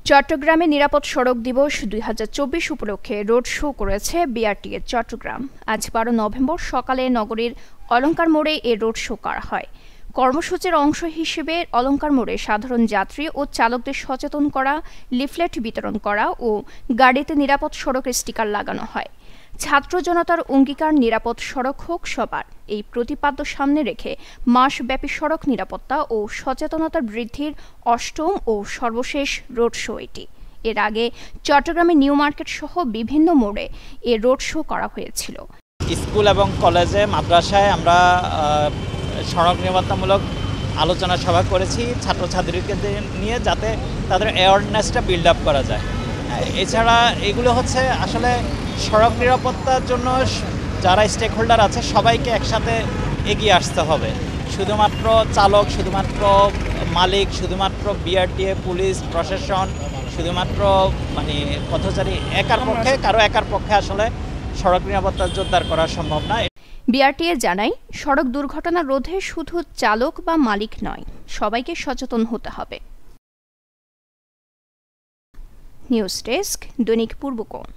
চট্টগ্রামে নিরাপদ সড়ক দিবস ২০২৪ উপলক্ষে রোড শো করেছে বিআরটিএ চট্টগ্রাম। আজ ১২ নভেম্বর সকালে নগরীর অলঙ্কার মোড়ে এ রোড শো করা হয়। কর্মসূচির অংশ হিসেবে অলঙ্কার মোড়ে সাধারণ যাত্রী ও চালকদের সচেতন করা, লিফলেট বিতরণ করা ও গাড়িতে নিরাপদ সড়কের স্টিকার লাগানো হয়। ছাত্র জনতার অঙ্গীকার নিরাপদ সড়ক হোক সবার, এই প্রতিপাদ্য সামনে রেখে মাসব্যাপী সড়ক নিরাপত্তা ও সচেতনতা বৃদ্ধির অষ্টম ও সর্বশেষ রোড শো এটি। এর আগে চট্টগ্রামের নিউ মার্কেট সহ বিভিন্ন মোড়ে এ রোড শো করা হয়েছিল। স্কুল এবং কলেজে, মাদ্রাসায় আমরা সড়ক নিরাপত্তামূলক আলোচনা সভা করেছি ছাত্রছাত্রীদেরকে নিয়ে, যাতে তাদের অ্যাওয়ারনেসটা বিল্ড আপ করা যায়। এছাড়া এগুলো হচ্ছে আসলে সড়ক নিরাপত্তার জন্য যারা স্টেক হোল্ডার আছে সবাইকে একসাথে এগিয়ে আসতে হবে। শুধুমাত্র চালক, শুধুমাত্র মালিক, শুধুমাত্র বিআরটিএ, পুলিশ, প্রশাসন, শুধুমাত্র পথচারী কারো একার পক্ষে আসলে সড়ক নিরাপত্তা জোরদার করা সম্ভব না। বিআরটিএ জানায়, সড়ক দুর্ঘটনা রোধে শুধু চালক বা মালিক নয়, সবাইকে সচেতন হতে হবে। নিউজ ডেস্ক, দৈনিক পূর্বকোণ।